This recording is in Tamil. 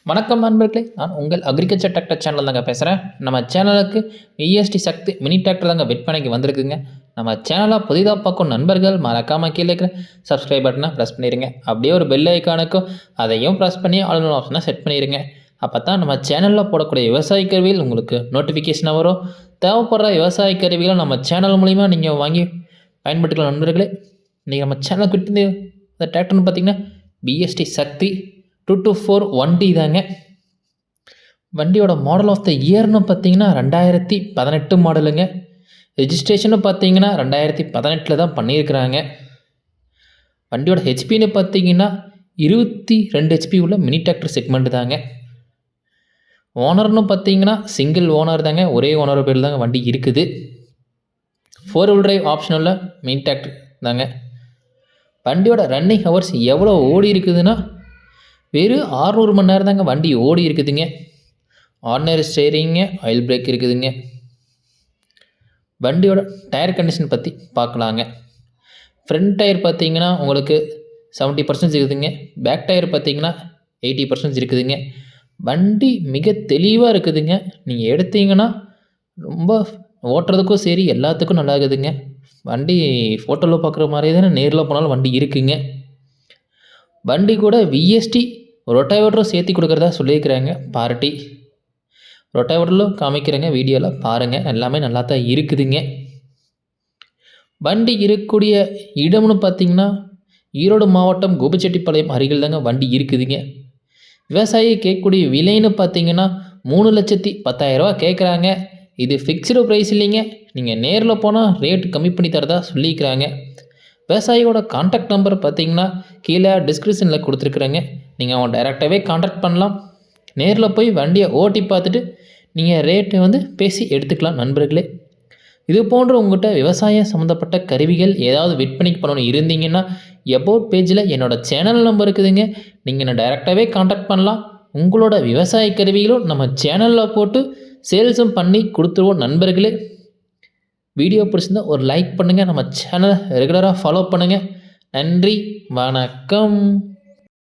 வணக்கம் நண்பர்களே, நான் உங்கள் அக்ரிகல்ச்சர் டிராக்டர் சேனல் தாங்க பேசுகிறேன். நம்ம சேனலுக்கு விஎஸ்டி சக்தி மினி டிராக்டர் தாங்க விற்பனைக்கு வந்திருக்குங்க. நம்ம சேனலை புதிதாக பார்க்கும் நண்பர்கள் மறக்காமல் கீழே இருக்கிற சப்ஸ்கிரைப் பட்டனை ப்ரெஸ் பண்ணிடுங்க. அப்படியே ஒரு பெல் ஐக்கானுக்கும் அதையும் ப்ரெஸ் பண்ணி ஆல் ஆப்ஷனை செட் பண்ணிடுங்க. அப்போ தான் நம்ம சேனலில் போடக்கூடிய விவசாய கருவிகள் உங்களுக்கு நோட்டிஃபிகேஷனாக வரும். தேவைப்படுற விவசாய கருவிகளை நம்ம சேனல் மூலிமா நீங்கள் வாங்கி பயன்படுத்திக்கலாம் நண்பர்களே. இன்றைக்கி நம்ம சேனலுக்கு விட்டு இந்த டிராக்டர்னு பார்த்திங்கன்னா பிஎஸ்டி சக்தி 224 1D தாங்க. வண்டியோட மாடல் ஆஃப் த இயர்னு பார்த்தீங்கன்னா 2018 மாடலுங்க. ரெஜிஸ்ட்ரேஷன்னு பார்த்தீங்கன்னா 2018 தான் பண்ணியிருக்கிறாங்க. வண்டியோட ஹெச்பின்னு பார்த்தீங்கன்னா 22 ஹெச்பி உள்ள மினி டிராக்டர் செக்மெண்ட் தாங்க. ஓனர்னு பார்த்தீங்கன்னா சிங்கிள் ஓனர் தாங்க. ஒரே ஓனர் பேர் தாங்க வண்டி இருக்குது. 4 wheel drive ஆப்ஷன் உள்ள மினி டிராக்டர் தாங்க. வண்டியோட ரன்னிங் ஹவர்ஸ் எவ்வளோ ஓடி இருக்குதுன்னா வெறும் 600 மணி நேரம் தாங்க வண்டி ஓடி இருக்குதுங்க. ஆர்டினரி ஸ்டேரிங்க, ஆயில் பிரேக் இருக்குதுங்க. வண்டியோட டயர் கண்டிஷன் பற்றி பார்க்கலாங்க. ஃப்ரண்ட் டயர் பார்த்தீங்கன்னா உங்களுக்கு 70% இருக்குதுங்க. பேக் டயர் பார்த்தீங்கன்னா 80% இருக்குதுங்க. வண்டி மிக தெளிவாக இருக்குதுங்க. நீங்கள் எடுத்தீங்கன்னா ரொம்ப ஓட்டுறதுக்கும் சரி எல்லாத்துக்கும் நல்லா இருக்குதுங்க. வண்டி ஃபோட்டோவில் பார்க்குற மாதிரி தானே நேரில் போனாலும் வண்டி இருக்குங்க. வண்டி கூட விஎஸ்டி ரொட்டாவேட்டரும் சேர்த்து கொடுக்குறதா சொல்லியிருக்கிறாங்க. பார்ட்டி ரொட்டாவேட்டரில் காமிக்கிறேங்க, வீடியோவில் பாருங்கள். எல்லாமே நல்லா தான் இருக்குதுங்க. வண்டி இருக்கக்கூடிய இடம்னு பார்த்திங்கன்னா ஈரோடு மாவட்டம் கோபிச்செட்டிப்பாளையம் அருகில் தாங்க வண்டி இருக்குதுங்க. விவசாயி கேட்கக்கூடிய விலைன்னு பார்த்தீங்கன்னா 3,10,000 கேட்குறாங்க. இது ஃபிக்ஸ்டு ப்ரைஸ் இல்லைங்க. நீங்கள் நேரில் போனால் ரேட்டு கம்மி பண்ணி தரதா சொல்லியிருக்கிறாங்க. விவசாயியோட கான்டாக்ட் நம்பர் பார்த்தீங்கன்னா கீழே டிஸ்கிரிப்ஷனில் கொடுத்துருக்குறேங்க. நீங்கள் அவன் டைரெக்டாகவே கான்டாக்ட் பண்ணலாம். நேரில் போய் வண்டியை ஓட்டி பார்த்துட்டு நீங்கள் ரேட்டை பேசி எடுத்துக்கலாம் நண்பர்களே. இது போன்ற உங்கள்கிட்ட விவசாயம் சம்மந்தப்பட்ட கருவிகள் ஏதாவது விற்பனைக்கு பண்ணணும் இருந்தீங்கன்னா எபோட் பேஜில் என்னோடய சேனல் நம்பர் இருக்குதுங்க. நீங்கள் என்ன டைரெக்டாகவே கான்டாக்ட் பண்ணலாம். உங்களோட விவசாய கருவிகளும் நம்ம சேனலில் போட்டு சேல்ஸும் பண்ணி கொடுத்துருவோம் நண்பர்களே. வீடியோ பிடிச்சிருந்தா ஒரு லைக் பண்ணுங்கள். நம்ம சேனலை ரெகுலராக ஃபாலோ பண்ணுங்கள். நன்றி, வணக்கம்.